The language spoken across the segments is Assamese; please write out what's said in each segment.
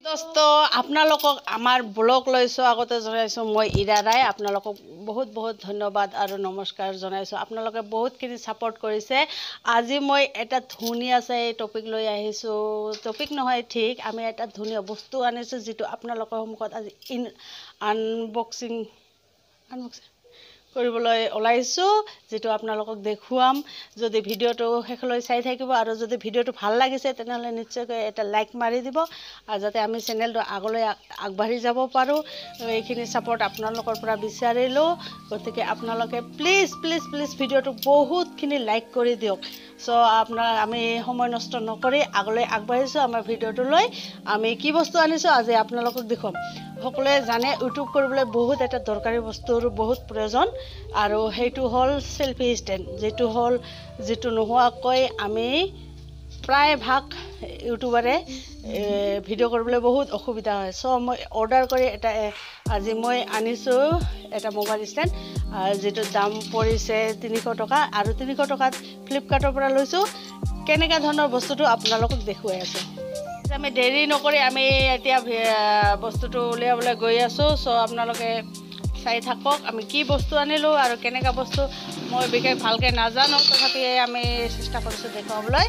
দোস্ত আপোনালোকক আমাৰ ব্লগ লৈছো আগতে জনাইছো মই ইৰা ৰায় আপোনালোকক বহুত বহুত ধন্যবাদ আৰু নমস্কাৰ জনাইছো আপোনালোকে বহুতখিনি সাপোৰ্ট কৰিছে আজি মই এটা ধুনীয়া চাই টপিক লৈ আহিছো টপিক নহয় ঠিক আমি এটা ধুনীয়া বস্তু আনিছো যেটো আপোনালোকৰ সন্মুখত আজি আনবক্সিং কৰিবলৈ ওলাইছো যেটো আপোনালোকক দেখুৱাম যদি ভিডিওটো শেষলৈ চাই থাকিব আৰু যদি ভিডিওটো ভাল লাগিছে তেনেহলে নিশ্চয়কৈ এটা লাইক মাৰি দিব আৰু যাতে আমি চেনেলটো আগলৈ আগবাঢ়ি যাব পাৰো এইখিনি সাপোৰ্ট আপোনালোকৰ পৰা বিচাৰিলো গতিকে আপোনালোকে প্লিজ প্লিজ প্লিজ ভিডিওটো বহুতখিনি লাইক কৰি দিওক সো আমি সময় নষ্ট নকৰি আগলৈ আগবাঢ়িছো আমাৰ ভিডিওটো লৈ আমি কি বস্তু আনিছো আজি আপোনালোকক দেখুৱাম সকলোৱে জানে ইউটিউব কৰিবলৈ বহুত এটা দৰকাৰী বস্তুৰ বহুত প্ৰয়োজন আৰু হেইটো হল সেলফি ষ্টেণ্ড যেটো নোহোৱাকৈ আমি প্ৰায় ভাগ ইউটিউবাৰে ভিডিও কৰিবলৈ বহুত অসুবিধা হয় সো মই অৰ্ডাৰ কৰি এটা আজি মই আনিছো এটা মোবাইল ষ্টেণ্ড যেটো দাম পৰিছে 300 টকা আৰু 300 টকাত ফ্লিপকাৰ্টৰ পৰা লৈছো কেনেকা ধৰণৰ বস্তুটো আপোনালোকক দেখুৱাই আছো আমি দেৰি নকৰি আমি এতিয়া বস্তুটো উলিয়াবলৈ গৈ আছো সো আপোনালোকে চাই থাকক আমি কি বস্তু আনিলো আৰু কেনেকা বস্তু মই বিশেষ ভালকে নাজানো তথাপি আমি চেষ্টা কৰিছো দেখুৱাবলৈ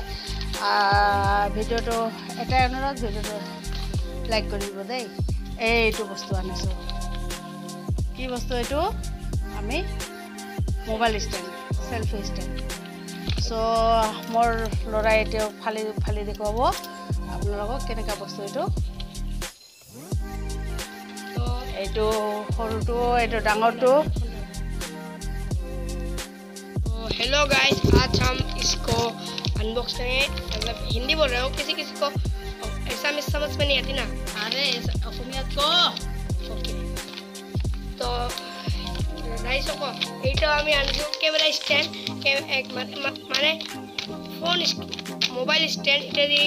ভিডিওটো এটা অনুৰোধ ভিডিওটো লাইক কৰিব দেই এইটো বস্তু আনিছো কি বস্তু এইটো আমি mobile stand selfie stand so মোৰ লৰাই এটো ফালি দেখুৱাব আপোনালোকক কেনেকা বস্তু এইটো সৰুটো এইটো ডাঙৰটো हेलो गाइस आज हम इसको अनबॉक्स करेंगे मतलब हिंदी बोल रहे हो किसी को ऐसा मिस समझ में नहीं आती ना अरे অসমীয়াত কো ओके तो गाइस को এইটা আমি আনছো ক্যামেরা স্ট্যান্ড এক মানে ফোন মোবাইল স্ট্যান্ড এটা দি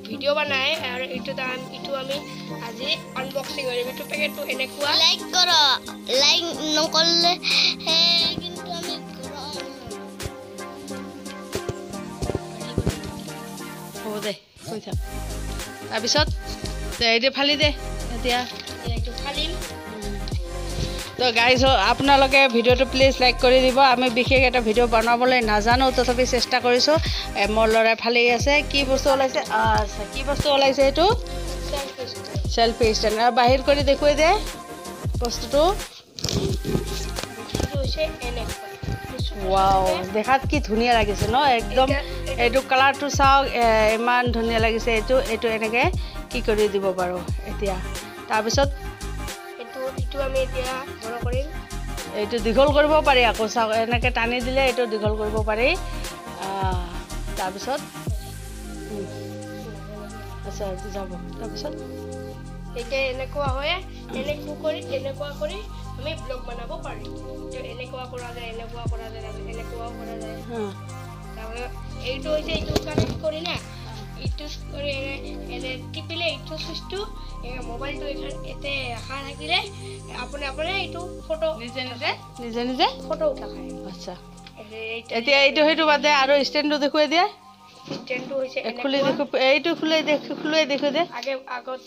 ভিডিও বানায় আর ইটো আমি আজি আনবক্সিং কৰিম ইটো পেকেটটো এনেকুৱা লাইক কৰো লাইক নকৰলে কিন্তু আমি হ'ব দে কৈ থাক তাৰপিছত এইটো ফালি দে এতিয়া এইটো ফালিম তো গাইজ আপোনালোকে ভিডিওটো প্লিজ লাইক কৰি দিব আমি বিশেষ এটা ভিডিও বনাবলৈ নাজানো তথাপি চেষ্টা কৰিছো মোৰ লৰাই ফালি আছে কি বস্তু ওলাইছে আচ্ছা কি বস্তু ওলাইছে এইটো সেলফি ষ্টেণ্ড আৰু বাহিৰ কৰি দেখুৱাই দে বস্তুটো ওয়াও দেখাত কি ধুনীয়া লাগিছে ন একদম এইটো কালাৰটো চাওক ইমান ধুনীয়া লাগিছে এইটো এনেকে কি কৰি দিব পাৰো এতিয়া তাৰপিছত এইটো আমি এতিয়া বড় কৰিম এইটো দীঘল কৰিব পাৰি আকৌ চাওক এনেকে টানি দিলে এইটো দীঘল কৰিব পাৰি তাৰপিছত আচ্ছা যাব তাৰপিছত এটা এনেকুৱা হয় এনেকুৱা কৰি আমি ব্লগ বনাব পাৰি এনেকুৱা কৰা যায় এনেকুৱাও কৰা যায় তাৰমানে এইটো হৈছে এইটো কানেক্ট কৰি না এইটো কৰি এনে টিপিলে এইটো সুইচটো মোবাইলটো এতে ৰাখা থাকিলে আপুনি এইটো ফটো নিজে ফটো উঠা খায় আচ্ছা এতিয়া এইটো হেতু বাদে আৰু ষ্টেণ্ডটো দেখুৱাই দিয়া ষ্টেণ্ডটো হৈছে খুলি দেখো এইটো খুলে দেখো দে আগত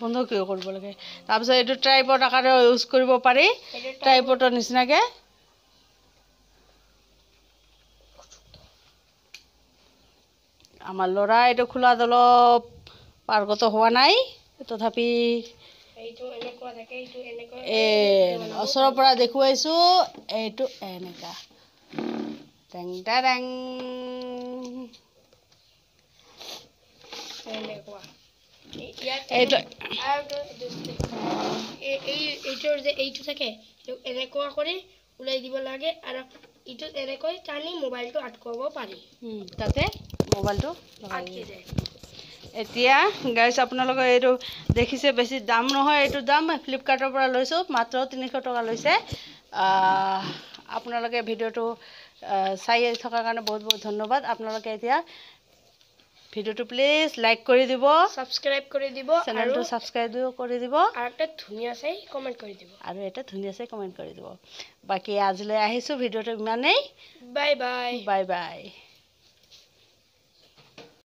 বন্ধ কিয় কৰিব লাগে তাৰপিছত এইটো ট্ৰাইপড আকাৰে ইউজ কৰিব পাৰি ট্ৰাইপডৰ নিচিনাকে আমাৰ লৰা এইটো খোলাত অলপ পাৰ্গত হোৱা নাই তথাপি এইটো এনেকুৱা থাকে এইটো এনেকুৱা ওচৰৰ পৰা দেখুৱাইছো এইটো এনেকা টেং টেং এনেকুৱা এইটো থাকে এনেকুৱা কৰি ওলাই দিব লাগে আৰু ইটো এনেকৈ টানি মোবাইলটো আটকাব পাৰি তাতে মোবাইলটো আটকি যায় এতিয়া গাইছ আপোনালোকে এইটো দেখিছে বেছি দাম নহয় এইটো দাম ফ্লিপকাৰ্টৰ পৰা লৈছো মাত্ৰ 300 টকা লৈছে আপোনালোকে ভিডিওটো চাই থকাৰ কাৰণে বহুত বহুত ধন্যবাদ আপোনালোকে এতিয়া ভিডিওটো প্লিজ লাইক কৰি দিব সাবস্ক্ৰাইব কৰি দিব চেনেলটো সাবস্ক্ৰাইব কৰি দিব আৰু এটা ধুনীয়া চাই কমেন্ট কৰি দিব বাকি আজিলৈ আহিছো ভিডিওটো ইমানেই বাই বাই